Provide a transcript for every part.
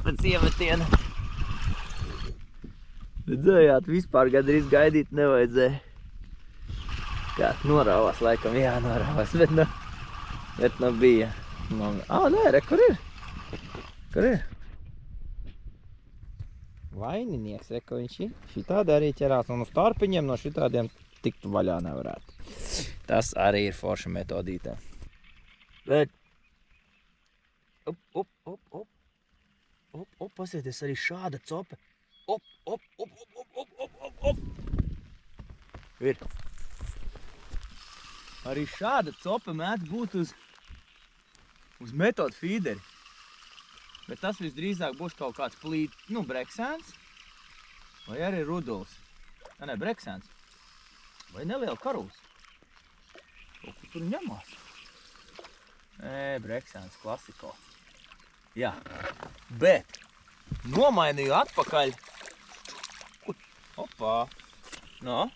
pēc iemetiena. Redzējāt, vispār gandrīz gaidīt nevajadzēja. Kā norāvās, laikam jānorāvās, bet nu bija. Nē, re, kur ir? Kur ir? Vaininieks, re, ko viņš ir. Šitādi arī ķerās, un uz tarpiņiem no šitādiem tiktu vaļā nevarētu. Tas arī ir forša metodītē. Bet... Pasieties, arī šāda cope. Ir. Arī šāda cope mēdz būt uz metodu feederi. Bet tas visdrīzāk būs kaut kāds breksēns. Vai arī ruduls. Ne, breksēns. Vai neliela karūs. Kaut kur tur ņemās. Breksēns, klasiko. Jā. Bet nomainīju atpakaļ. Opā. No.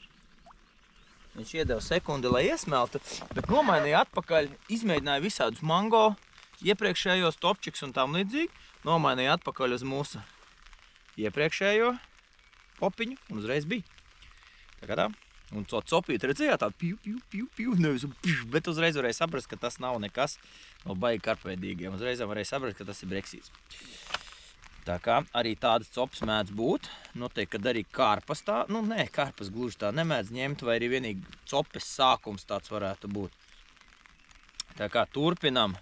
Viņš iedeva sekundi, lai iesmeltu, bet nomainīju atpakaļ, izmēģināju visādus mango, iepriekšējos topčiks un tam līdzīgi. Nomainīju atpakaļ uz mūsu iepriekšējo popiņu un uzreiz bija. Tā kā tā. Un to copīti redzējāt tādu piu, nevis piu, bet uzreiz varēja saprast, ka tas nav nekas no baigi karpveidīgiem. Uzreiz varēja saprast, ka tas ir breksīts. Tā kā arī tādas copas mēdz būt. Noteikti, kad arī karpas tā, karpas gluži tā nemēdz ņemt, vai arī vienīgi copes sākums tāds varētu būt. Tā kā turpinam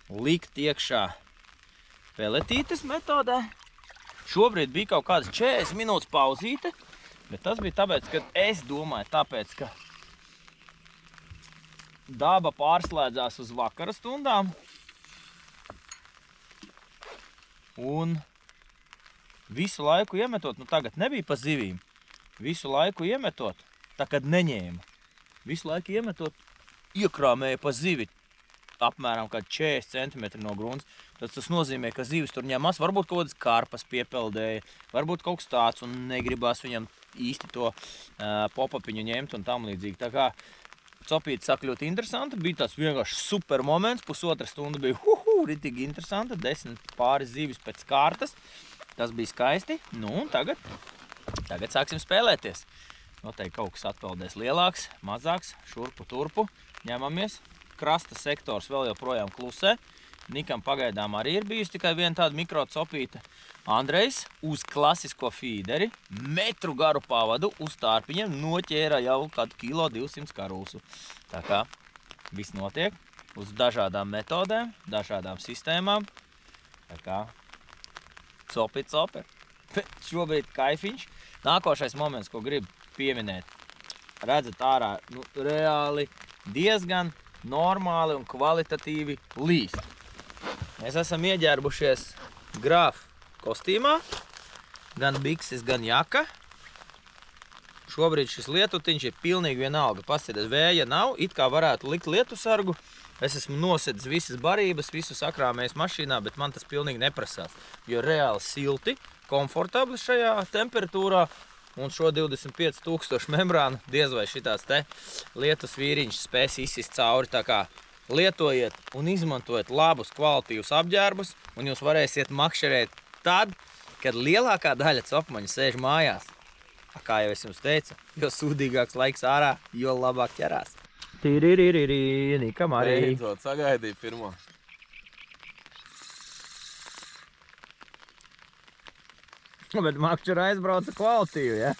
likt iekšā peletītes metodē. Šobrīd bija kaut kādas 40 minūtes pauzīte, bet tas bija tāpēc, ka es domāju, ka daba pārslēdzās uz vakara stundām. Un visu laiku iemetot, tagad nebija pa zivīm, visu laiku iemetot, tā kad neņēma. Visu laiku iemetot, iekrāmēja pa zivi apmēram kādi 40 cm no grunts. Tas nozīmē, ka zivis tur ņemās, varbūt kaut kādas karpas piepeldēja, varbūt kaut kas tāds un negribās viņam īsti to popapiņu ņemt un tam līdzīgi. Tā kā copīte sāk ļoti interesanti, bija tāds vienkārši super moments, pusotra stunda bija ritīgi interesanta, 10 pāris zivis pēc kārtas. Tas bija skaisti, un tagad sāksim spēlēties. Noteikti kaut kas atpeldēs lielāks, mazāks, šurpu turpu, ņemamies. Krasta sektors vēl joprojām klusē. Nikam pagaidām arī ir bijusi tikai viena tāda mikrocopīte. Andrejs uz klasisko feederi, metru garu pavadu uz tārpiņiem noķēra jau kādu 1,2 kg karūsu. Tā kā viss notiek uz dažādām metodēm, dažādām sistēmām. Tā kā copi. Bet šobrīd kaifiņš. Nākošais moments, ko gribu pieminēt. Redzat ārā, reāli diezgan normāli un kvalitatīvi līst. Mēs esam ieģērbušies grāfu kostīmā, gan bikses, gan jaka. Šobrīd šis lietutiņš ir pilnīgi vienalga. Paskatieties, vēja nav, it kā varētu likt lietusargu. Es esmu nosedis visas barības, visu sakrāmējis mašīnā, bet man tas pilnīgi neprasās. Jo reāli silti, komfortabli šajā temperatūrā. Un šo 25 000 membrānu diez vai šitās te lietus vīriņš spēs izsist cauri. Tā kā lietojiet un izmantojiet labus kvalitīvus apģērbus, un jūs varēsiet makšķerēt tad, kad lielākā daļa copmaņu sēž mājās. Kā jau es jums teicu, jo sūdīgāks laiks ārā, jo labāk ķerās. Tīrīrīrīrī, Nikam arī. Beidzot, sagaidīju pirmo. Bet makšķera aizbrauca kvalitīvi, ja?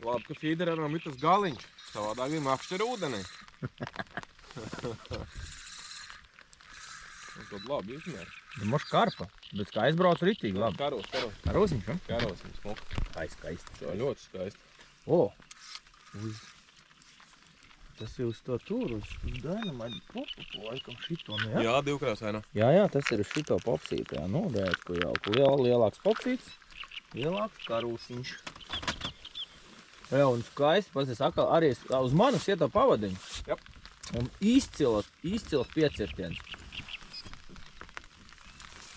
Labi, ka feederam ir tas galiņš. Savādāk bija makšķera ūdenī. Un tad labi izmēr. Moš karpa, bet kā aizbrauca ritīgi labi. Karos. Karosiņš, ja? Karosiņš, smuka. Tā ir skaisti. Jā, ļoti skaisti. O! Tas ir uz to tur, uz dynamite popu, laikam šito, ne, ja? Jā, divkrāsainā. Jā, tas ir uz šito popsītu, jā, redz, ko jauku. Lielāks popsīts, lielāks karūsiņš. Jā, un skaisti, pasies, atkal arī uz manis ieto pavadiņu. Jop. Un izcils piecirtiens.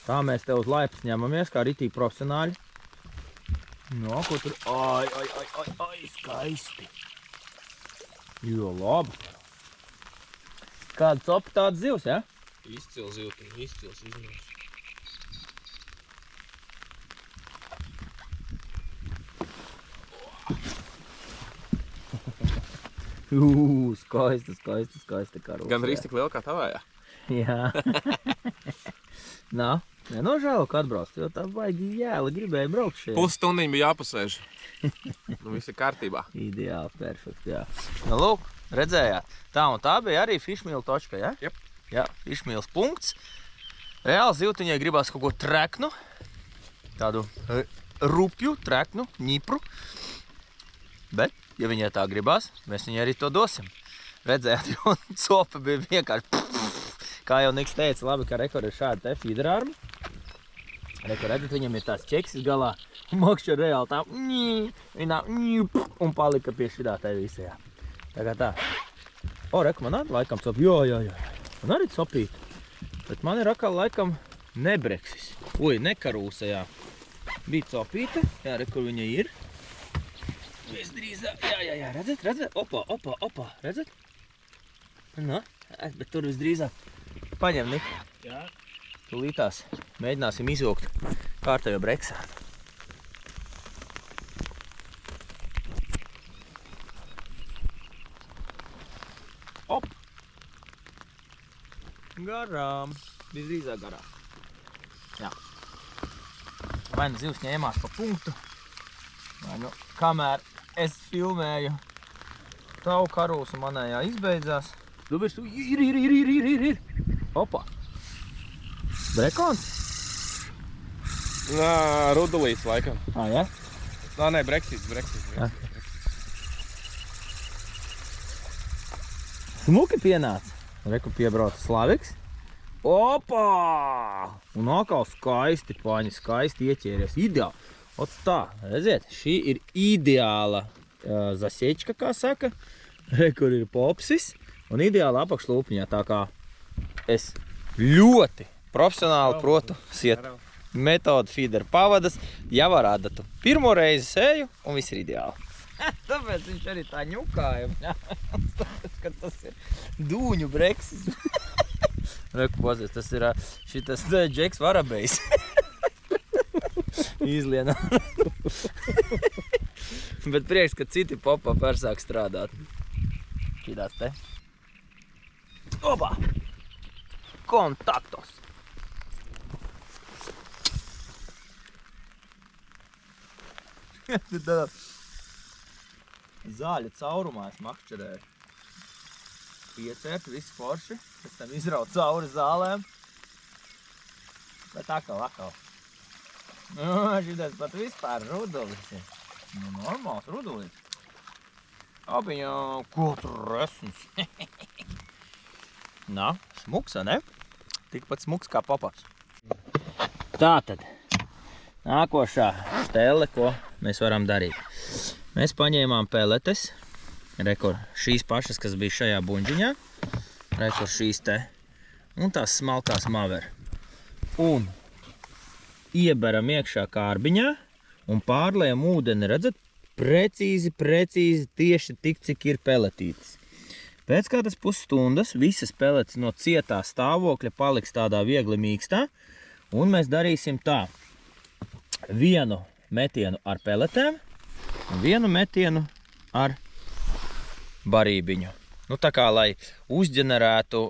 Tā mēs te uz laipas ņemamies, kā ritīgi profesionāļi. No, ko tur, ai, skaisti. Jo, labi. Kāda copa tāda zivs, ja? Izcils zivtiņ, izcils izmērs. Skaista karūs. Gan arī tik liela kā tavējā. Jā. Nā, nenožēlo, ka atbrauc, jo tā baigi jēla gribēja braukt šeit. Pusstundiņu bija jāpasēž. Nu, viss ir kārtībā. Ideāli, perfekti, jā. Nu, lūk, redzējāt. Tā un tā bija arī fišmīla točka, ja? Jep. Jā, fišmīls punkts. Reāli zivtiņai gribās kaut ko treknu. Tādu rupju, treknu, ņipru. Bet, ja viņai tā gribās, mēs viņai arī to dosim. Redzējāt, jo copa bija vienkārši... Kā jau Niks teica, labi, ka rekord ir šādi te feederārmi. Rekord, redzat, viņam ir tās ķeksis galā. Mokšķa reāli tā... Un palika pie šitā te visajā. Tā kā tā. O, reku, man arī laikam cop. Jā. Man arī copīt. Bet man ir atkal laikam nebreksis. Ui, nekarūsa, jā. Bija copīta. Jā, reku, viņa ir. Visdrīzāk. Jā, redzat? Opa. Redzat? Nu, bet tur visdrīzāk. Paņem, Nik. Jā. Tūlītās mēģināsim izvilkt kārtējo breksā. Op! Garām. Visdrīzāk garām. Jā. Vai nu zivs ņēmās pa punktu, vai nu kamēr es filmēju tavu karūsu manējā izbeidzās. Tu virs, ir. Opa! Brekons? Nā, rudulīts laikam. Jā? Nē, breksīts. Smuki pienāca. Reku piebrauca Slaviks. Opa! Un atkal skaisti paņi, skaisti ieķēries. Ideāli. Ot tā, redziet, šī ir ideāla zasečka, kā saka. Rekur ir popsis. Un ideāli apakšlūpiņā, tā kā es ļoti profesionāli protu siet metodu feeder pavadas jau ar adatu. Pirmo reizi sēju un viss ir ideāli. Tāpēc viņš arī tā ņukāja. Tāpēc, ka tas ir dūņu breksis. Reku pozies, tas ir šitas Džeks Varabejs. Izlienā. Bet prieks, ka citi popā persāk strādāt. Šitās te. Opa! Kontaktos! Zāļa caurumā es makšķerēju. Piecērt, viss forši. Pēc tam izraut cauri zālēm. Bet akal. Šitais pat vispār rudulis ir. Nu, normāls rudulis. Abiņā, ko tur resns. Nā, smuks, ne? Tikpat smuks kā papaps. Tātad, nākošā stēle, ko mēs varam darīt. Mēs paņēmām peletes. Rekur, šīs pašas, kas bija šajā buņģiņā. Rekur, šīs te. Un tās smalkās maver. Un ieberam iekšā kārbiņā un pārlējam ūdeni, redzat? Precīzi, tieši tik, cik ir peletītes. Pēc kādas pusstundas visas peletes no cietā stāvokļa paliks tādā viegli mīkstā. Un mēs darīsim tā. Vienu metienu ar peletēm un vienu metienu ar barībiņu. Nu, tā kā, lai uzģenerētu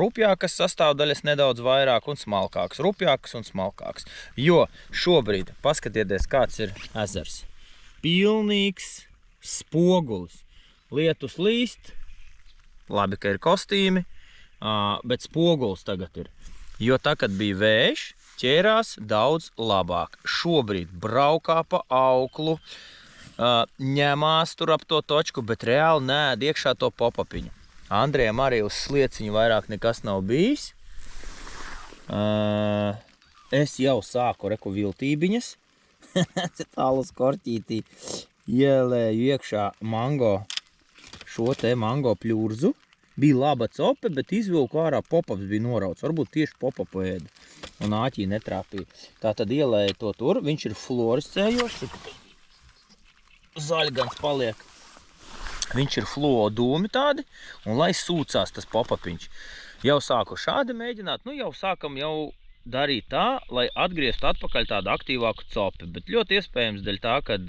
rupjākas sastāvdaļas nedaudz vairāk un smalkākas. Rupjākas un smalkākas. Jo šobrīd, paskatieties, kāds ir ezers. Pilnīgs spogulis. Lietus līst. Labi, ka ir kostīmi, bet spogulis tagad ir. Jo tā, kad bija vējš, ķērās daudz labāk. Šobrīd braukā pa auklu, ņemās tur ap to točku, bet reāli nēd iekšā to popapiņu. Andrejam arī uz slieciņu vairāk nekas nav bijis. Es jau sāku reku viltībiņas. Tālu skorķītī ielēju iekšā mango, šo te mango pļurzu. Bija laba cope, bet izvilku ārā popaps bija norauts. Varbūt tieši popapu ēda un āķī netrāpīja. Tā tad ielēju to tur. Viņš ir fluorescējošs. Zaļgans paliek. Viņš ir fluo dūmi tādi. Un lai sūcās tas popapiņš. Jau sāku šādi mēģināt. Nu jau sākam jau darīt tā, lai atgrieztu atpakaļ tādu aktīvāku copi. Bet ļoti iespējams dēļ tā, kad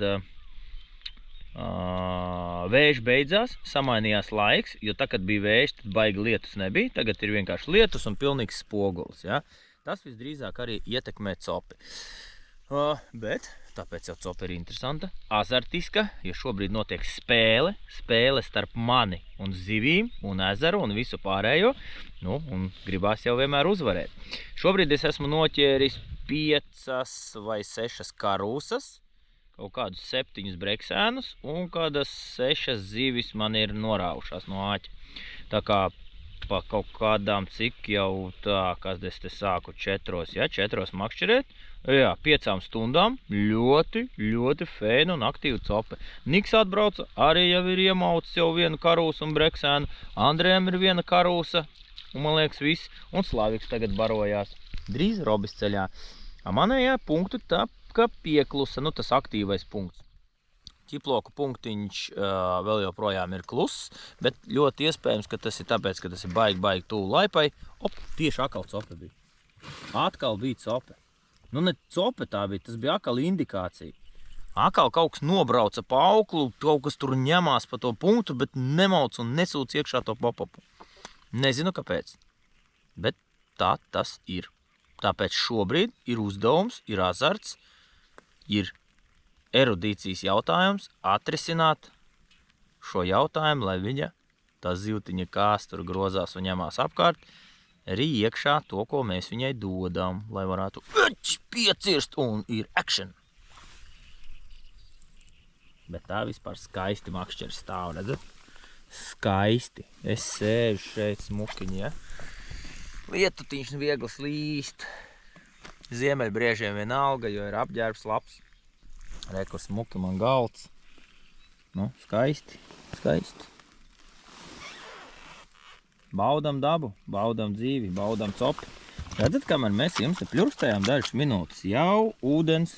Vējš beidzās, samainījās laiks, jo tā, kad bija vējš, tad baigi lietus nebija. Tagad ir vienkārši lietus un pilnīgs spogulis. Ja? Tas visdrīzāk arī ietekmē copi. Bet tāpēc jau copa ir interesanta, azartiska, jo šobrīd notiek spēle starp mani un zivīm un ezeru un visu pārējo. Nu, un gribās jau vienmēr uzvarēt. Šobrīd es esmu noķēris 5 vai 6 karūsas, kaut kādus 7 breksēnus un kādas 6 zivis man ir noraušās no āķa. Tā kā pa kaut kādām cik jau tā, kas es te sāku 4, ja, 4 makšķerēt, jā, 5 stundām, ļoti fēna un aktīva cope. Niks atbrauca, arī jau ir iemaucis jau vienu karūsu un breksēnu, Andrejam ir viena karūsa, un man liekas viss, un Slaviks tagad barojās. Drīz Robis ceļā. Manējā punktu tā, ka pieklusa, nu tas aktīvais punkts. Ķiploku punktiņš vēl joprojām ir kluss, bet ļoti iespējams, ka tas ir tāpēc, ka tas ir baigi tuvu laipai. Tieši atkal cope bija. Atkal bija cope. Nu ne cope tā bija, tas bija atkal indikācija. Atkal kaut kas nobrauca pa auklu, kaut kas tur ņemās pa to punktu, bet nemauc un nesūc iekšā to pop-upu. Nezinu kāpēc, bet tā tas ir. Tāpēc šobrīd ir uzdevums, ir azarts, ir erudīcijas jautājums atrisināt šo jautājumu, lai viņa tā zivtiņa kās tur grozās un ņemās apkārt, arī iekšā to, ko mēs viņai dodam, lai varētu piecirst un ir action. Bet tā vispār skaisti makšķeri stāv, redzat? Skaisti. Es sēžu šeit smukiņi, ja? Lietutiņš viegli slīst. Ziemeļbriežiem vienalga, jo ir apģērbs labs. Reku smuki man galds. Nu, skaisti. Baudam dabu, baudam dzīvi, baudam copi. Redzat, kamēr mēs jums te pļurstējām dažas minūtes, jau ūdens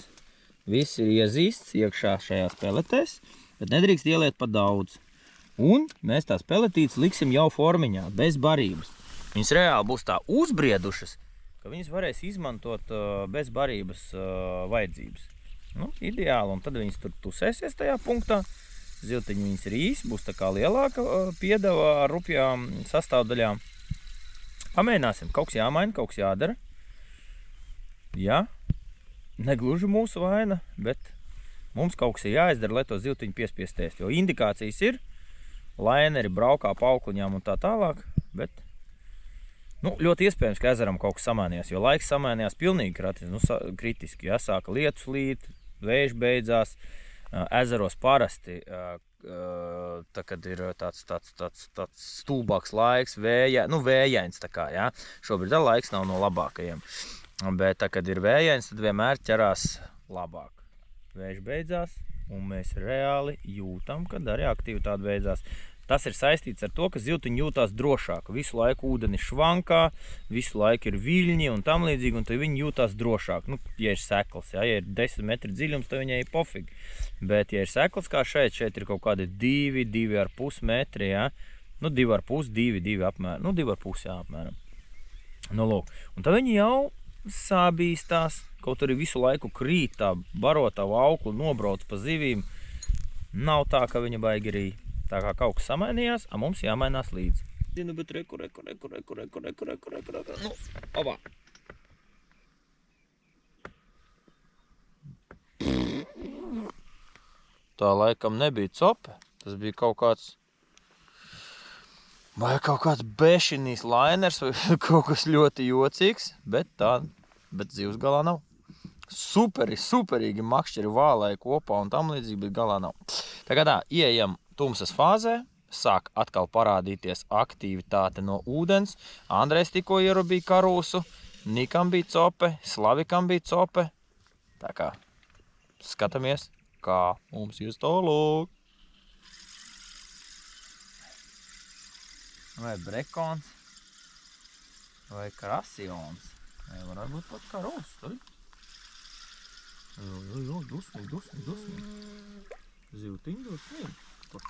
viss ir iezīsts iekšā šajās peletēs, bet nedrīkst ieliet pa daudz. Un mēs tās peletītes liksim jau formiņā, bez barības. Viņas reāli būs tā uzbriedušas, ka viņas varēs izmantot bez barības vajadzības. Nu, ideāli, un tad viņas tur tusēsies tajā punktā. Zivtiņi viņas rīs, būs tā kā lielāka piedeva ar rupjām sastāvdaļām. Pamēģināsim, kaut kas jāmaina, kaut kas jādara. Jā, negluži mūsu vaina, bet mums kaut kas ir jāizdara, lai to zivtiņu piespiestēst. Jo indikācijas ir, laineri braukā pa aukliņām un tā tālāk, bet nu, ļoti iespējams, ka ezeram kaut kas samainījās, jo laiks samainījās pilnīgi kritiski. Ja? Sāka lietus līt, vējš beidzās, ezeros parasti, tā, kad ir tāds stulbāks laiks, vējains tā kā, ja? Šobrīd laiks nav no labākajiem, bet tā, kad ir vējains, tad vienmēr ķerās labāk. Vējš beidzās, un mēs reāli jūtam, kad arī aktivitāte beidzās. Tas ir saistīts ar to, ka zivtiņi jūtās drošāk. Visu laiku ūdeni švankā, visu laiku ir viļņi un tam līdzīgi, un tad viņi jūtās drošāk. Nu, ja ir sekls, ja ir 10 metri dziļums, tad viņai ir pofīgi. Bet, ja ir sekls kā šeit ir kaut kādi 2,5 metri, ja? Nu, 2,5, 2 apmēram. Nu, 2,5, jā, apmēram. Nu, lūk. Un tad viņi jau sābīstās, kaut arī visu laiku krīt tā barotā auklu, nobrauc pa zivīm. Nav tā, ka viņa baigi rī. Tā kā kaut kas samainījās, a mums jāmainās līdzi. Zinu, bet reku. Nu, ovā. Tā laikam nebija cope. Tas bija kaut kāds... Vai kaut kāds bešinīs lainers vai kaut kas ļoti jocīgs, bet zivs galā nav. Superīgi makšķeri vālēja kopā un tam līdzīgi, bet galā nav. Tā kā tā, ieejam tumsas fāzē, sāk atkal parādīties aktivitāte no ūdens. Andrejs tikko ierobīja karūsu, Nikam bija cope, Slavikam bija cope. Tā kā skatāmies, kā mums jūs tālāk. Vai brekons, vai krasions, vai varētu būt pat karūs. Dusmīgi. Zivtiņi dusmīgi. Kas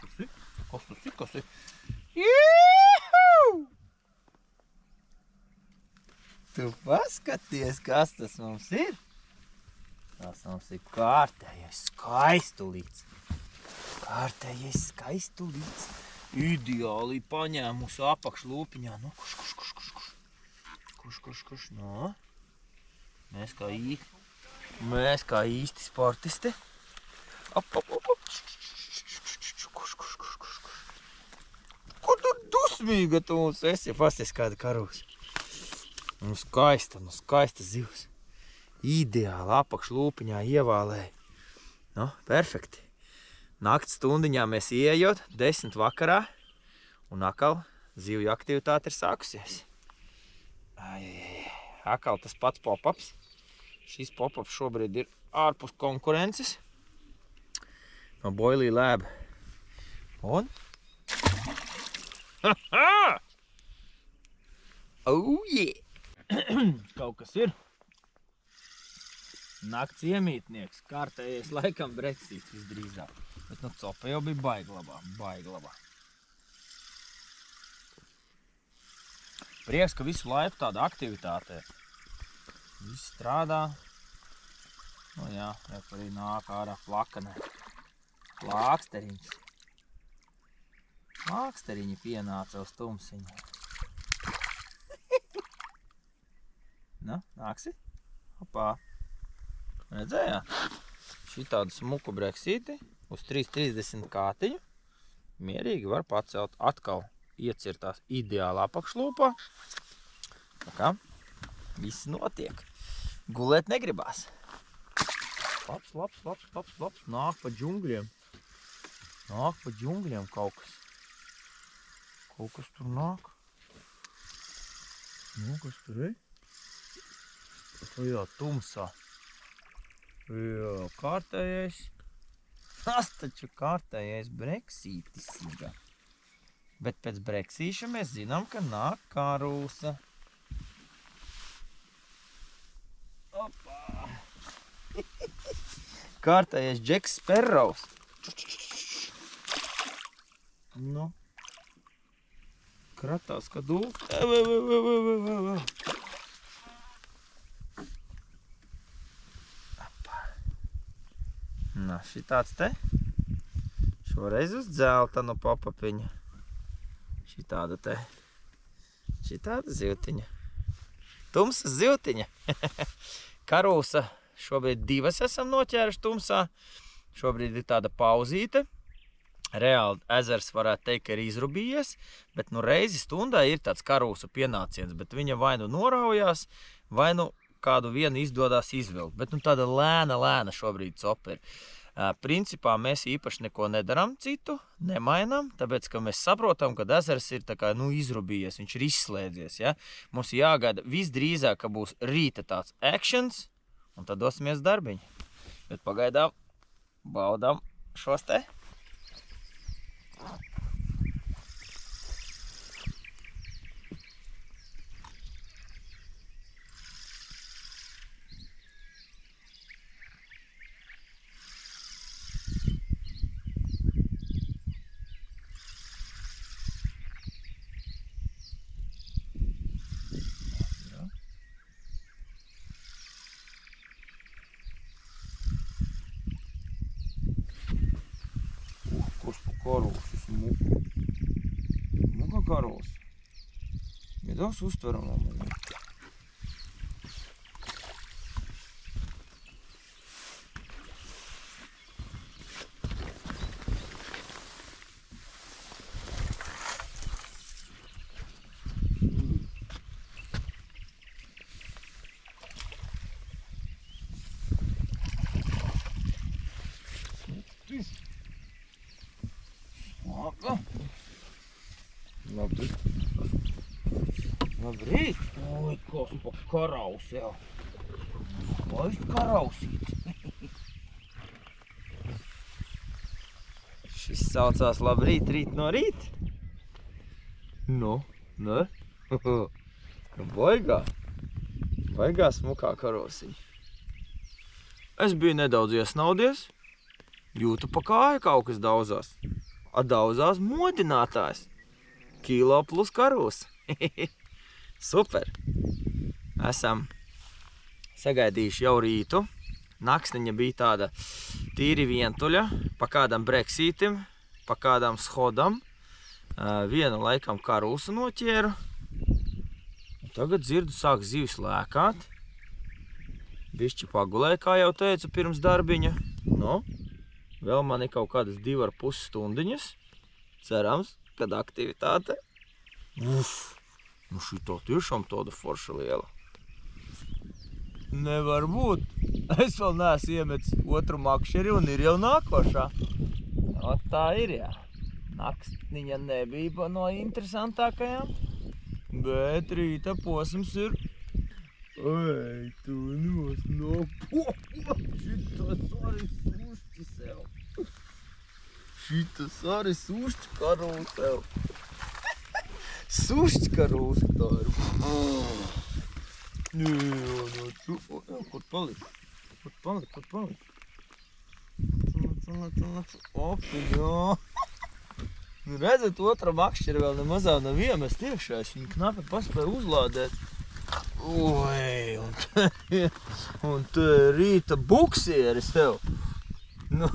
tas ir? Jūhū! Tu paskaties, kas tas mums ir? Tas mums ir kārtējais skaistulīts. Kārtējais skaistulīts. Ideāli paņēmusi apakšlūpiņā. Nu, kurš. No. Mēs kā īsti sportisti. Op. Ko tu dusmīga tu mums esi? Pasties kāda karūs. Nu skaista zivs. Ideāli apakšlūpiņā ievālēja. Nu, perfekti. Nakts stundiņā mēs ieejot, 10 vakarā, un atkal zivju aktivitāte ir sākusies. Atkal tas pats pop-ups. Šis pop-ups šobrīd ir ārpus konkurences. No Boilī Lab. Un? Oh yeah! Kaut kas ir. Nakts iemītnieks, kārtējais laikam breksīts visdrīzāk. Bet nu copa jau bija baiglabā. Prieks, ka visu laiku tāda aktivitāte. Viss strādā. Nu jā, arī nāk ārā plakanē. Plāksteriņi pienāca uz tumsiņu. Nu, nāksi? Hopā. Redzējāt? Šī tādu smuku breksīti uz 3,30 kātiņu mierīgi var pacelt. Atkal iecirtās ideāli apakšlūpā. Tā kā viss notiek. Gulēt negribās. Labs. Nāk pa džungļiem. Kaut kas. Kaut kas tur nāk. Nu, kas tur ir? Jā, tumsā. Jā, kārtējais. Tas taču kārtējais breksītis. Bet pēc breksīša mēs zinām, ka nāk karūsa. Opā! Kārtējais Džeks Sparrows. Nu. Kratās, ka dūk. Nā, šitāds te. Šoreiz uz dzeltenu pop-upiņu. Šitāda te. Šitāda zivtiņa. Tumsa zivtiņa. Karūsa. Šobrīd 2 esam noķēruši tumsā. Šobrīd ir tāda pauzīte. Reāli ezers varētu teikt, ka ir izrubījies, bet nu reizi stundā ir tāds karūsa pienāciens, bet viņa vai nu noraujās, vai nu kādu vienu izdodās izvilkt. Bet nu tāda lēna šobrīd copa ir. Principā mēs īpaši neko nedaram citu, nemainām, tāpēc, ka mēs saprotam, ka ezers ir tā kā, nu, izrubījies, viņš ir izslēdzies, ja? Mums jāgaida visdrīzāk, ka būs rīta tāds actions, un tad dosimies darbiņu. Bet pagaidām baudām šos te. Karūsu smuku. Smuka karūsa. Viedās uztveramā man. Labrīt! Oi, kas pa karaus jau! Skaists karausīts! Šis saucās labrīt, rīt no rīt. Nu, ne? Baigā smukā karausiņa. Es biju nedaudz iesnaudies. Jūtu pa kāju kaut kas daudzās. Daudzās modinātājs. Kilo plus karūs. Super! Esam sagaidījuši jau rītu. Naksniņa bija tāda tīri vientuļa, pa kādam breksītim, pa kādam shodam. Vienu laikam karūsu noķēru. Tagad dzirdu, sāk zivis lēkāt. Bišķi pagulēja, kā jau teicu, pirms darbiņa. Nu, vēl man ir kaut kādas 2,5 stundiņas. Cerams, kad aktivitāte. Uf, nu šito tiešām tāda forša liela. Nevar būt. Es vēl neesmu iemetis otru makšeri un ir jau nākošā. O, tā ir, jā. Naksniņa nebija no interesantākajām, bet rīta posms ir. Ej, tu nos no šitas arī sušķi sev. Šitas arī sušķi karūs sev. Sušķi karūs tā ir. Kur palikt? Kur palikt? Opiņā. Nu, redzat, otra makšķera vēl nemazā nav iemest iekšā. Es viņu knapi paspēju uzlādēt. Oi, un te rīta buksieri sev. Nu,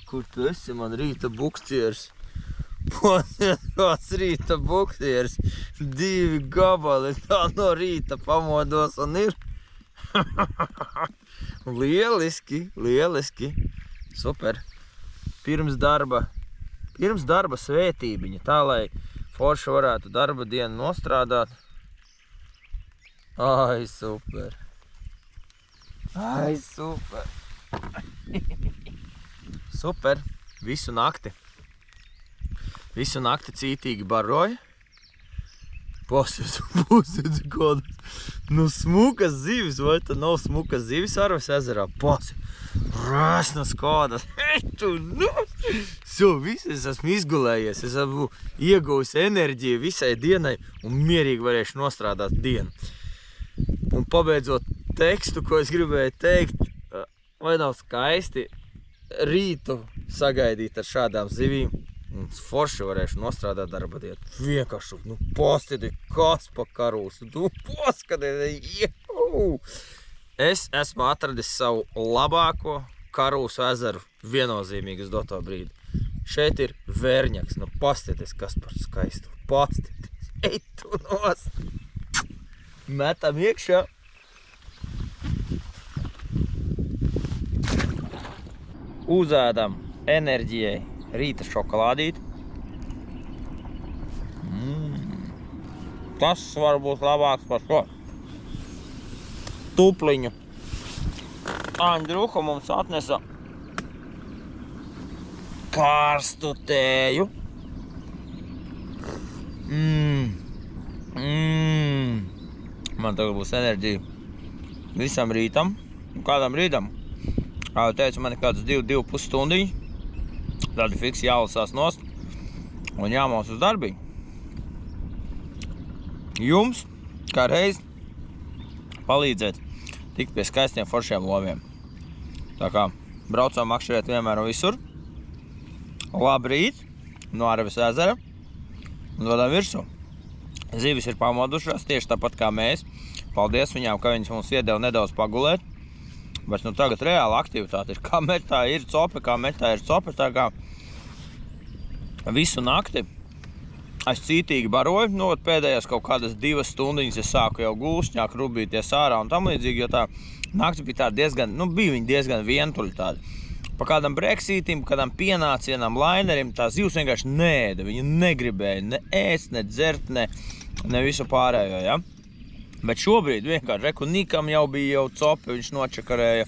kur tu esi, man rīta buksieris? Pats rīta buksieris. 2 gabali tā no rīta pamodos un ir. Lieliski, lieliski. Super. Pirms darba svētībiņa, tā lai forši varētu darba dienu nostrādāt. Ai, super. Ai, super. Super. Visu nakti cītīgi baroja. Pasiet kādas, nu smukas zivis, vai tā nav smukas zivis Arves ezerā? Pasiet, rēsnas kādas. Viss, es esmu izgulējies, es esmu ieguvis enerģiju visai dienai un mierīgi varēšu nostrādāt dienu. Un pabeidzot tekstu, ko es gribēju teikt, vai nav skaisti rītu sagaidīt ar šādām zivīm. Un forši varēšu nostrādāt darba dienu. Vienkārši, nu pastiedi, kas pa karūsu, nu paskatiedi, jehu! Es esmu atradis savu labāko Karūsu ezeru viennozīmīgi uz doto brīdi. Šeit ir vērņaks, nu pastieties, kas par skaistu. Pastieties, ej tu nos! Metam iekšā. Uzēdam enerģijai rīta šokolādīti. Tas var būt labāks par šo tupliņu. Andruha mums atnesa karstu tēju. Man tagad būs enerģija visam rītam. Kādam rītam? Kā jau teicu, man ir kādas 2,5 stundiņi. Tad fiks jālasās nost un jāmās uz darbiņu. Jums, kā reiz, palīdzēt tikt pie skaistiem foršiem loviem. Tā kā braucām makšķerēt vienmēr un visur. Labrīt no Arves ezera un dodam virsū. Zivis ir pamodušās tieši tāpat kā mēs. Paldies viņām, ka viņas mums iedeva nedaudz pagulēt. Bet nu tagad reāla aktivitāte ir. Kā metā ir cope, tā kā visu nakti es cītīgi baroju. Nu, pēdējās kaut kādas 2 stundiņas es sāku jau gulšņāk rubīties ārā un tam līdzīgi, jo tā nakts bija tā diezgan, nu bija viņa diezgan vientuļa tāda. Pa kādam breksītim, kādam pienācienam, lainerim, tā zivs vienkārši neēda. Viņa negribēja ne ēst, ne dzert, ne visu pārējo, ja? Bet šobrīd vienkārši, reku Nikam jau bija jau copi, viņš nočakarēja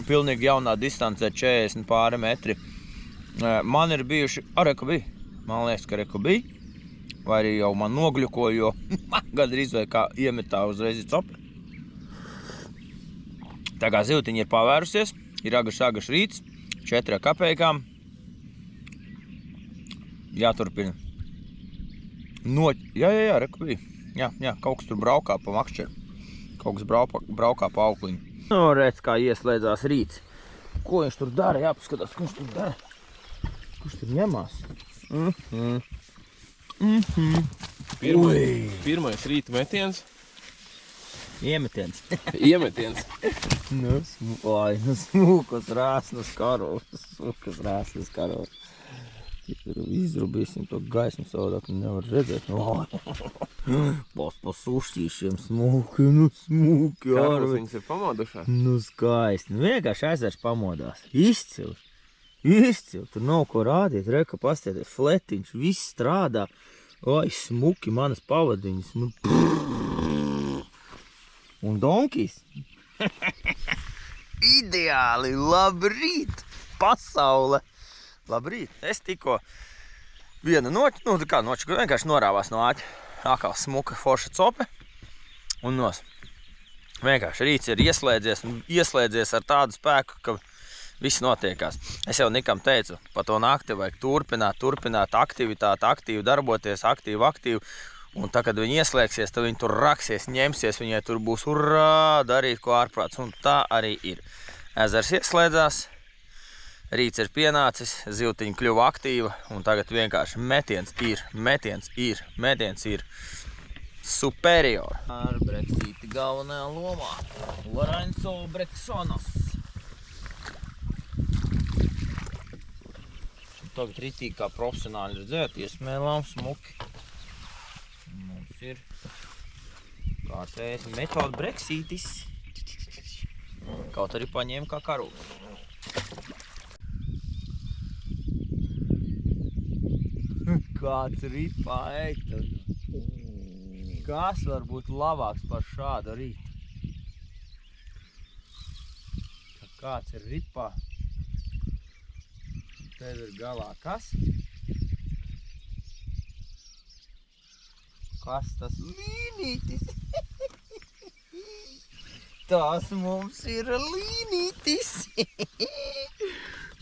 pilnīgi jaunā distancē 40 pāri metri. Man ir bijuši, reku bija, man liekas, ka reku bija, vai arī jau man nogļukoja, jo gandrīz vai kā iemetā uzreiz copi. Tā kā zivtiņa ir pavērusies, ir agašs rīts, 4 kapeikām. Jāturpina. Jā, reku bija. Jā, kaut kas tur braukā pa makšķeru. Kaut kas braukā pa aukliņu. Nu, redz, kā ieslēdzās rīts. Ko viņš tur dara? Jāpaskatās, ko viņš tur dara. Kurš tur ņemās? Pirmais rīta metiens. Iemetiens. Iemetiens. Nu, smūkas rāsnas karos. Smūkas rāsnas karos. Izrubīsim to gaismu savādāk, nevar redzēt. Pa sušķīšiem smūki, nu smūki. Karos viņas ir pamodušās. Nu skaisti. Nu vienkārši ezers pamodās. Izcili. Izcili. Tur nav ko rādīt. Reka pastieties. Fletiņš. Viss strādā. Ai, smuki manas pavadiņas. Nu, un donkijs. Ideāli. Labrīt. Pasaule. Labrīt. Es tikko vienu noķi, nu kā noķi, vienkārši norāvās no āķa. Akal smuka forša cope. Un nos. Vienkārši rīts ir ieslēdzies ar tādu spēku, ka viss notiekās. Es jau Nikam teicu, pa to nakti vajag turpināt aktivitāti, aktīvi darboties, aktīvi. Un tā, kad viņi ieslēgsies, tad viņi tur raksies, ņemsies, viņai tur būs urā, darīt ko ārprāts. Un tā arī ir. Ezers ieslēdzās, rīts ir pienācis, zivtiņa kļuva aktīva, un tagad vienkārši metiens ir superior. Ar Breksīti galvenajā lomā. Lorenzo Breksonas. Tagad ritīgi kā profesionāli redzēt, iesmēlām smuki. Mums ir kārtējais metoda Breksītis. Kaut arī paņēma kā karūs. Kāds ripā eitan. Kas var būt labāks par šādu rītu? Kāds ir ripā. Tev ir galā kas? Kas tas līnītis? Tas mums ir līnītis.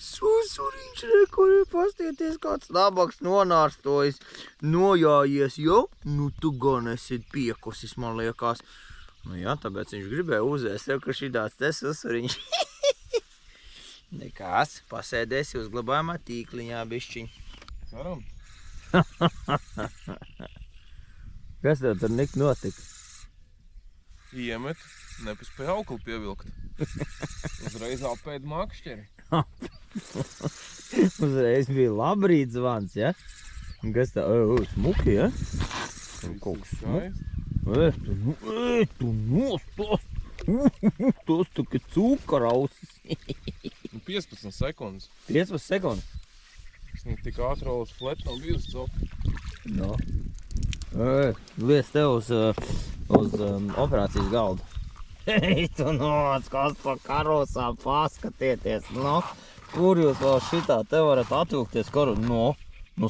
Susuriņš, kur ir pastieties, kāds nabaks nonārstojis, nojājies jau. Nu, tu gan esi piekusis, man liekas. Nu jā, tāpēc viņš gribēja uzēst sev, ka šitāds te susuriņš. Nekās, pasēdēsi uzglabājumā tīkliņā bišķiņ. Varam? Kas tev tur Nik notika? Iemet, nepaspēja aukli pievilkt. Uzreiz apēd makšķeri. Uzreiz bija labrīt zvans, ja? Un kas tā, smuki, ja? Kaut kas smuki. Tu nostos. Tos tu, ka cūkarausis. 15 sekundes. 15 sekundes? Es tik ātrā uz flet nav bijusi copi. No. Lies tev uz operācijas galdu. Hei, tu noc, kas pa karosām paskatieties, no. Kur jūs vēl šitā te varat atvilkties karu? No,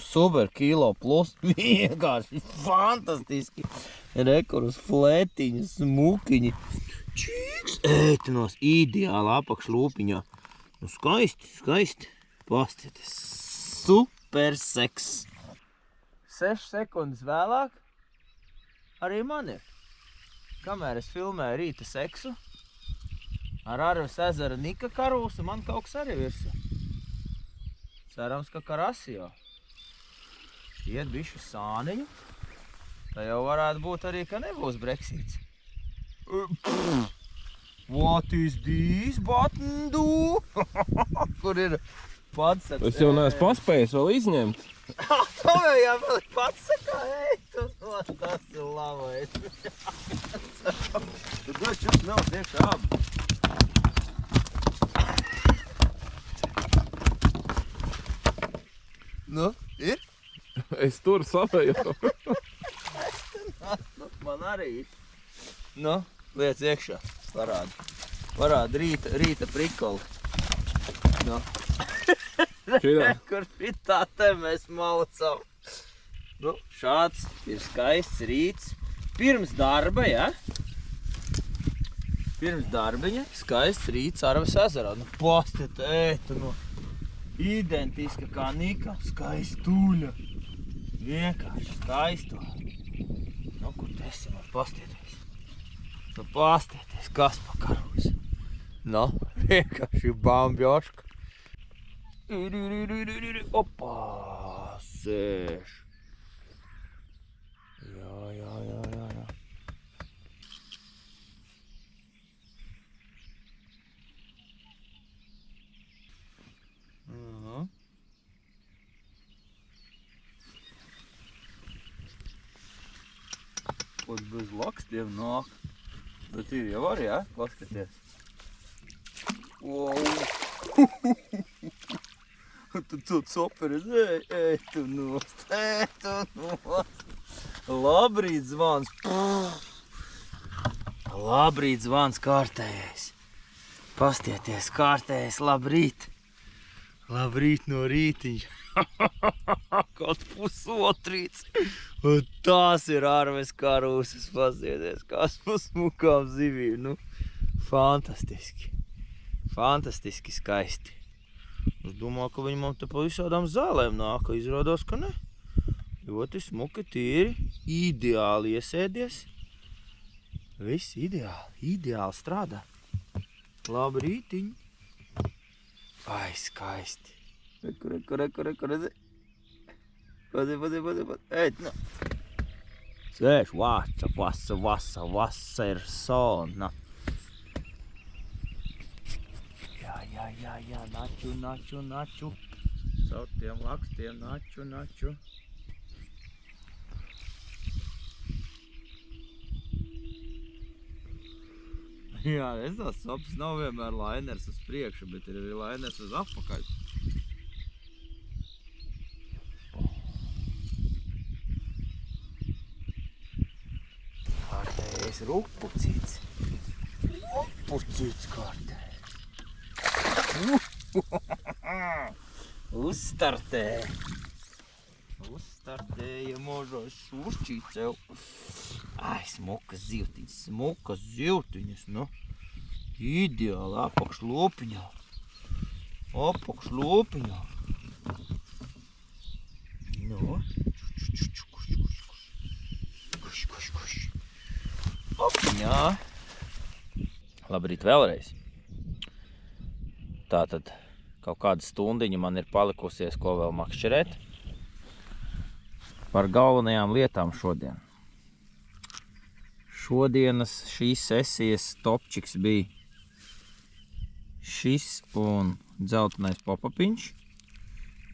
super kilo plus. Vienkārši fantastiski. Rekur uz fletiņu, smukiņi. Čīks, ētinos, ideāli apakšlūpiņā. Nu, skaisti. Pastieties. Super seks. 6 sekundes vēlāk arī man ir. Kamēr es filmēju rīta seksu, ar Arvas ezera Nika karūsu, man kaut kas arī virsū. Cerams, ka karasi jau. Iet bišu sāniņu. Tā jau varētu būt arī, ka nebūs Breksīts. What is this button do? Kur ir pats? Es jau neesmu paspējis vēl izņemt. Tev jau vēl ir pats sakā, tas ir labais. Tu dod čuks nav tiekšā abi. Nu, ir? Es tur savēju. Man arī ir. Nu, liec iekšā, parādi rīta prikoli. Nu. Kur šitā te mēs maucam. Nu, šāds ir skaists rīts. Pirms darba, ja? Pirms darbiņa skaists rīts Arvas ezerā. Nu, pastiet, nu, identiska kā Nika, skaistuļa. Vienkārši skaisto. Nu, kur tu esi, man pastieties. Nu, pastieties, kas pa karūs. Nu, vienkārši bambjoška. Opā, sēž. Jā. lakstiem nāk. Bet ir jau arī, ja? Paskaties. Wow. Tu coperis, ej tu nost. Labrīt, zvans. Labrīt, zvans kārtējais. Pastieties, kārtējais, labrīt. Labrīt no rītiņa. Kaut pusotrīts. Un tās ir ārves karūsas, pastieties, kas pa smukām zivīm. Nu, fantastiski. Fantastiski skaisti. Es domāju, ka viņi man te pa visādām zālēm nāk, izrādās, ka ne. Ļoti smuki, tīri, ideāli iesēdies. Viss ideāli strādā. Labrītiņ. Ai, skaisti. Reku, redzi. Pazi. Eit, nu. Sēž, vasa ir sona. Jā, naču. Caur tiem lakstiem, naču. Jā, es tās sopas nav vienmēr lainers uz priekšu, bet ir arī lainers uz apakaļ. Kārtējais rupucīts. Rupucīts kārtējais. Uzstartēja možais šuršķīcev. Ai, smukas zivtiņas, nu. Ideāli apakšlopiņā. Nu. Kuš. Opiņā. Labrīt vēlreiz. Tātad kaut kāda stundiņa man ir palikusies, ko vēl makšķerēt. Par galvenajām lietām šodien. Šodienas šīs sesijas topčiks bija šis un dzeltenais popapiņš.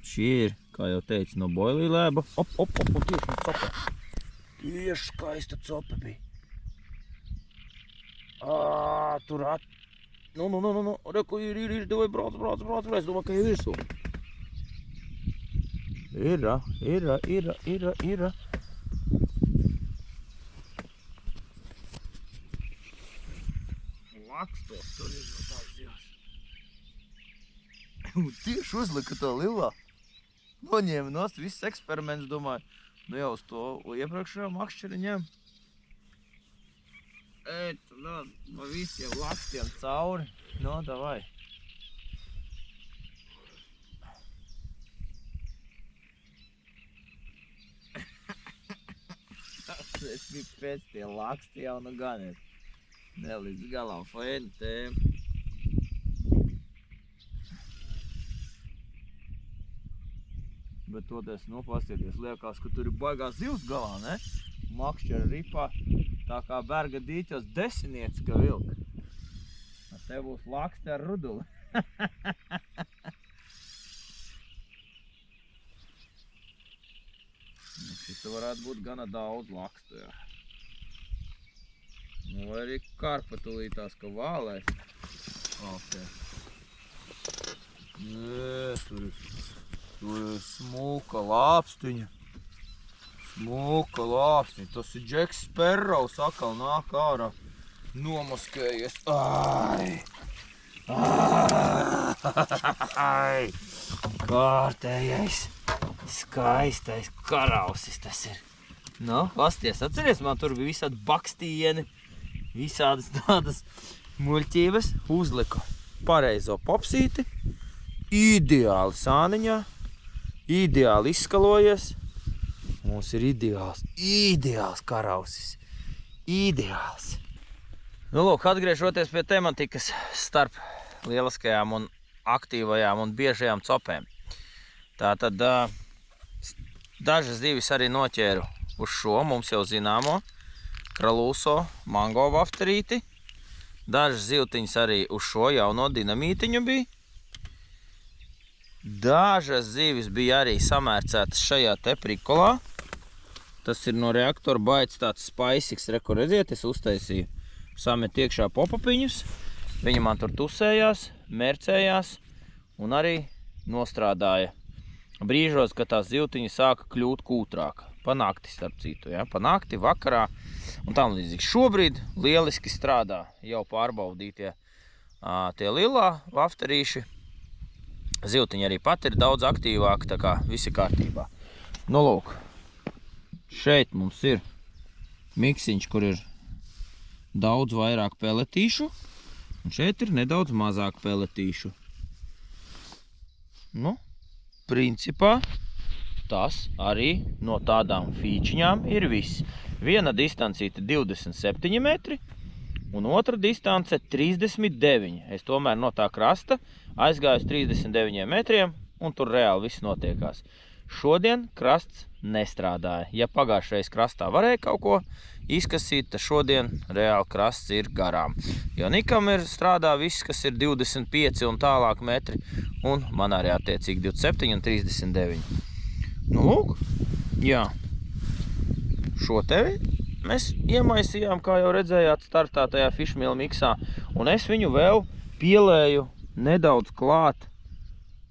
Šie ir, kā jau teicu, no boilī lēba. Tieši no copa. Tieši skaista copa bija. Tur Nu, reku, ir, davai brauc, es domāju, ka ir virsū. Ir. Lakstos, tur ir no tās zivs. Tieši uzlika to lilā. Noņēma nost, viss eksperiments, domāju. Nu jau uz to iepriekšējo makšķeri ņem. Ej, tu no visiem lakstiem cauri. No, davai. Es biju pēc tie laksti jau nu gan ir. Ne līdz galām fēni tēm. Bet toties, nu, pastieties, liekas, ka tur ir baigās zivs galā, ne? Makšķera ripā, tā kā berga dīķos desiniecka vilka. Te būs laksti ar ruduli. Šita varētu būt gana daudz lakstu, jā. Nu, vai arī karpa tūlītās, ka vālēs. Nē, tur ir smuka lāpstiņa. Tas ir Džeks Sparrows, atkal nāk ārā. Nomaskējies. Ai! Kārtējais, skaistais karausis tas ir. Nu, pasties, atceries, man tur bija visādi bakstieni, visādas tādas muļķības. Uzliku pareizo popsīti, ideāli sāniņā, ideāli izskalojies. Mums ir ideāls karausis. Ideāls. Nu, lūk, atgriežoties pie tematikas starp lieliskajām un aktīvajām un biežajām copēm. Tātad dažas zivis arī noķēru uz šo, mums jau zināmo, kralūso mango vafterīti. Dažas zivtiņas arī uz šo jauno dinamītiņu bija. Dažas zivis bija arī samērcētas šajā te prikolā. Tas ir no reaktora baids tāds spaisiks. Reku redziet, es uztaisīju. Samet iekšā popapiņus. Viņa man tur tusējās, mērcējās un arī nostrādāja. Brīžos, kad tās zivtiņa sāka kļūt kūtrāka. Pa nakti, starp citu, ja? Pa nakti, vakarā un tam līdzīgi. Šobrīd lieliski strādā jau pārbaudītie tie lilā vafterīši. Zivtiņa arī pat ir daudz aktīvāka, tā kā visi kārtībā. Nu, lūk, šeit mums ir miksiņš, kur ir daudz vairāk peletīšu, un šeit ir nedaudz mazāk peletīšu. Nu, principā tas arī no tādām fīčiņām ir viss. Viena distancīte 27 metri un otra distance 39. Es tomēr no tā krasta aizgāju uz 39 metriem un tur reāli viss notiekās. Šodien krasts nestrādāja. Ja pagājušreiz krastā varēja kaut ko izkasīt, tad šodien reāli krasts ir garām. Jo Nikam ir strādā viss, kas ir 25 un tālāk metri, un man arī attiecīgi 27 un 39. Nu, lūk, jā. Šo tevi mēs iemaisījām, kā jau redzējāt, startā tajā fishmeal miksā, un es viņu vēl pielēju nedaudz klāt.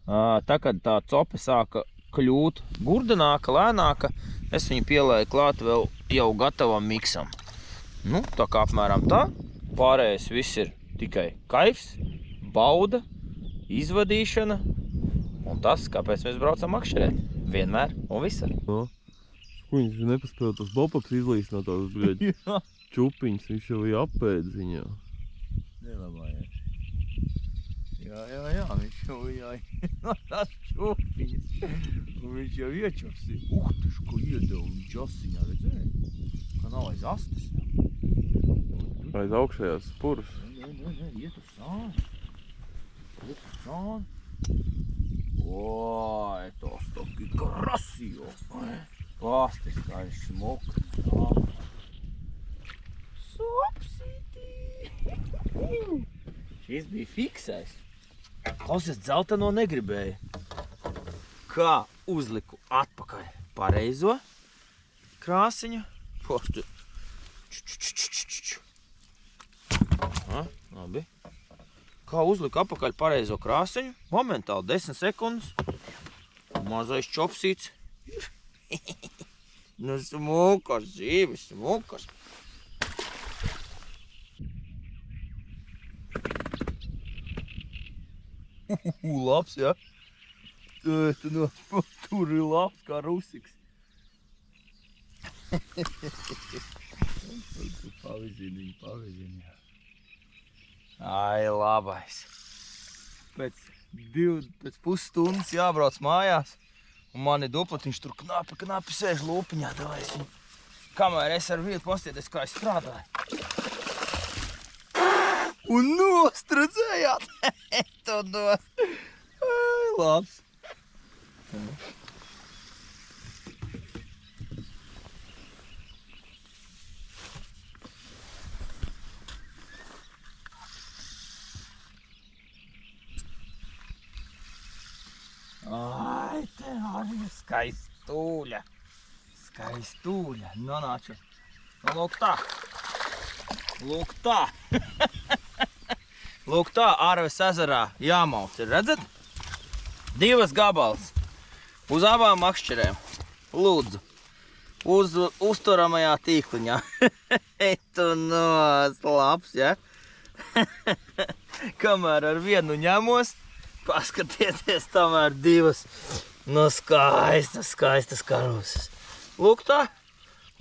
Tā, kad tā cope sāka kļūt gurdanāka, lēnāka, es viņu pielēju klāt vēl jau gatavam miksam. Nu, tā kā apmēram tā. Pārējais viss ir tikai kaifs, bauda, izvadīšana un tas, kāpēc mēs braucam makšķerēt. Vienmēr un visur. Viņš nepaspēja tos bopaps izlīst no tās, bļaļ, čupiņas, viņš jau ir apēd ziņā. Nelabājies. Jā, viņš jau no tās čupiņas. Un viņš jau iečapsi. Uhtašu, ko iedeva viņš asiņā, redzēja? Kā nav aiz astes. Aiz augšējās spurus. Nē, iet uz sāni. Ой, tas taki krasīvo. Pāstis kā ir smuka. Sopsītī. Šis bija fiksais. Klausies, dzelteno negribēja. Kā uzliku atpakaļ pareizo krāsiņu. Postu. Labi. Kā uzliku apakaļ pareizo krāsiņu, momentāli 10 sekundes, mazais čopsīts. Nu, smukas, zīves, smukas. Labs, ja? Tur ir labs kā rusiks. Pavizini, jā. Ai, labais. Pēc pusstundas jābrauc mājās, un mani duplatiņš tur knapi sēž lūpiņā. Kamēr es ar vietu pastieties, kā es strādāju. Un nostradzējāt! To dos! Ai, labs! Ai, te arī skaistūļa. Skaistūļa. Nonāču. Nu, lūk tā. Lūk tā. Lūk tā, Ārves ezerā jāmauc. Ir, redzat? 2 gabals. Uz abām makšķerēm. Lūdzu. Uz uzturamajā tīkliņā. Tu nos, labs, ja? Kamēr ar vienu ņemos, paskatieties tomēr 2. No skaistas karūsas. Lūk tā.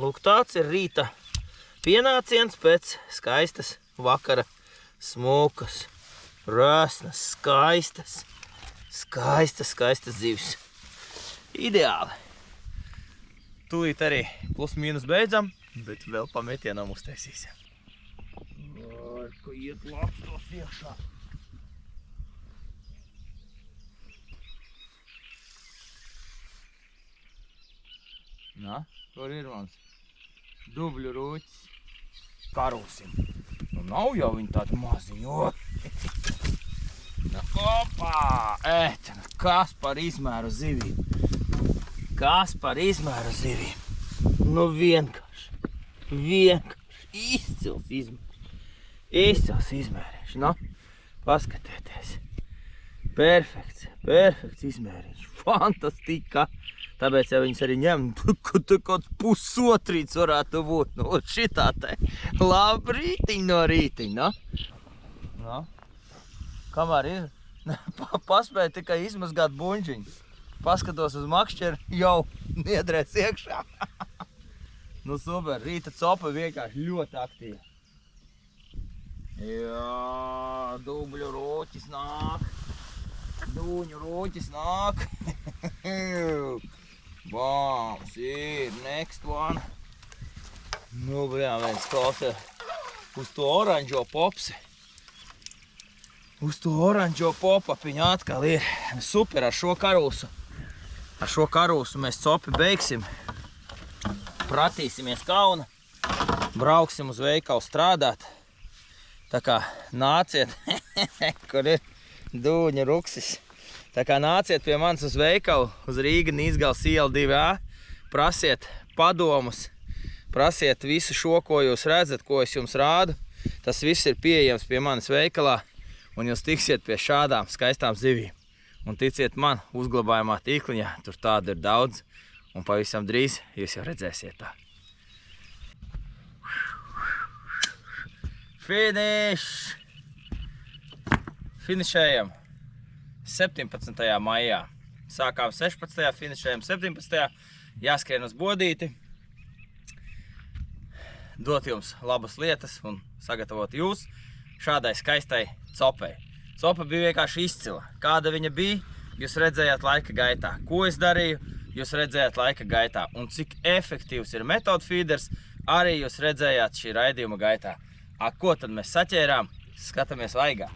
Lūk tāds ir rīta pienāciens pēc skaistas vakara smukas, rāsnas, skaistas zivs. Ideāli. Tūlīt arī plus mīnus beidzam, bet vēl pametienam uztaisīsim. Ai, ka iet labs tos iekšā. Nā, kur ir mans dubļu rūķis? Karūsim. Nu nav jau viņi tādi maziņi, o! Opā! Kas par izmēru zivīm? Kas par izmēru zivīm? Nu vienkārši izcils izmēriņš, nu, paskatieties. Perfekts izmēriņš, fantastika. Tāpēc, ja viņas arī ņem, tu kaut pusotrīts varētu būt, nu, šitā te. Labrītiņ no rītiņ, nu. Nu, kamēr ir, paspēju tikai izmazgāt buņģiņu. Paskatos uz makšķeri, jau niedrēs iekšā. Nu, super, rīta copa vienkārši ļoti aktīva. Jā, dubļu rūķis nāk. Dūņu rūķis nāk. Bams, ir, next one. Nu, viens klausē uz to oranžo popsi. Uz to oranžo popapiņu atkal ir. Super, ar šo karūsu. Ar šo karūsu mēs copi beigsim. Pratīsimies kauna. Brauksim uz veikalu strādāt. Tā kā nāciet, kur ir dūņa ruksis. Tā kā nāciet pie manis uz veikalu, uz Rīga Nīzgales iela 2A. Prasiet padomus, prasiet visu šo, ko jūs redzat, ko es jums rādu. Tas viss ir pieejams pie manis veikalā, un jūs tiksiet pie šādām skaistām zivīm. Un ticiet man, uzglabājumā tīkliņā, tur tādu ir daudz, un pavisam drīz jūs jau redzēsiet tā. Finish! Finišējam 17. maijā. Sākām 16. finišējam 17. Jāskrien uz bodīti. Dot jums labas lietas un sagatavot jūs šādai skaistai copei. Copa bija vienkārši izcila. Kāda viņa bija, jūs redzējāt laika gaitā. Ko es darīju, jūs redzējāt laika gaitā. Un cik efektīvs ir metodu feeders, arī jūs redzējāt šī raidījuma gaitā. Ko tad mēs saķērām? Skatāmies vaigā.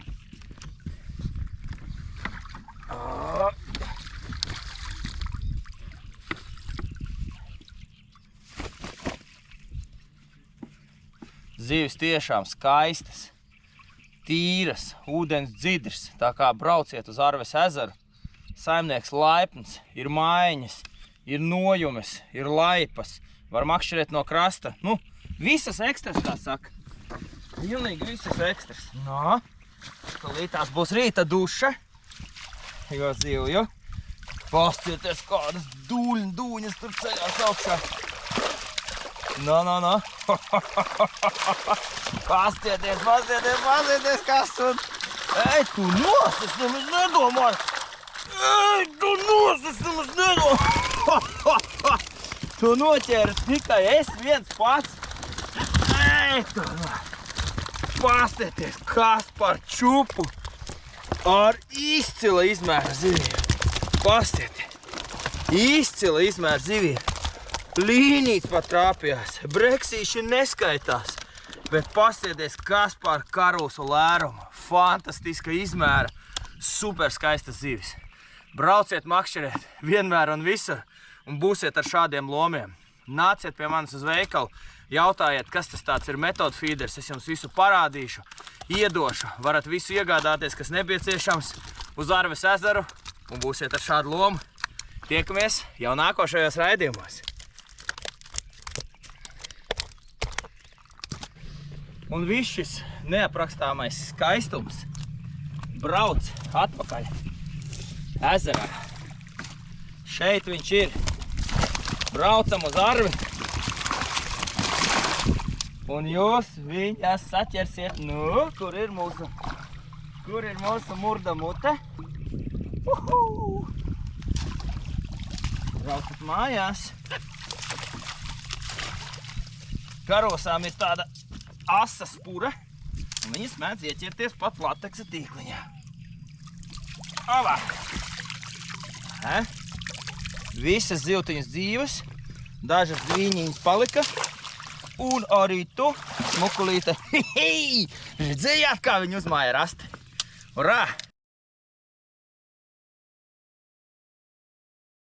Zivis tiešām skaistas, tīras, ūdens dzidrs. Tā kā brauciet uz Arves ezeru, saimnieks laipns, ir mājiņas, ir nojumes, ir laipas, var makšķerēt no krasta. Nu, visas ekstras, kā saka. Pilnīgi visas ekstras. Nā, tūlītās būs rīta duša. Jo zivju. Pastieties, kādas dūņas tur ceļās augšā. Nā. Pastieties, kas tur. Ej, tu nos, es nemaz nedomāju. Tu noķēri tikai es viens pats. Ej, tu nos. Pastieties, kas par čupu ar izcila izmēra zivīm. Pastieties, izcila izmēra zivīm. Līnīts pat trāpījās, breksīši neskaitās, bet pastieties, kas par karūsu lērumu. Fantastiska izmēra, super skaista zivis. Brauciet makšķerēt vienmēr un visur un būsiet ar šādiem lomiem. Nāciet pie manis uz veikalu, jautājiet, kas tas tāds ir metodu feeders, es jums visu parādīšu, iedošu, varat visu iegādāties, kas nepieciešams uz Arves ezeru un būsiet ar šādu lomu. Tiekamies jau nākošajos raidījumos. Un viss šis neaprakstāmais skaistums brauc atpakaļ ezerā. Šeit viņš ir. Braucam uz Arvi. Un jūs viņas saķersiet. Nu, kur ir mūsu murda mute? Braucat mājās. Karosām ir tāda asa spura. Un viņas mēdz ieķerties pat lateksa tīkliņā. Avā! Visas zivtiņas dzīves, dažas zvīņiņas palika, un arī tu, smukulīte, redzējāt, kā viņu uzmāja rasti? Urā!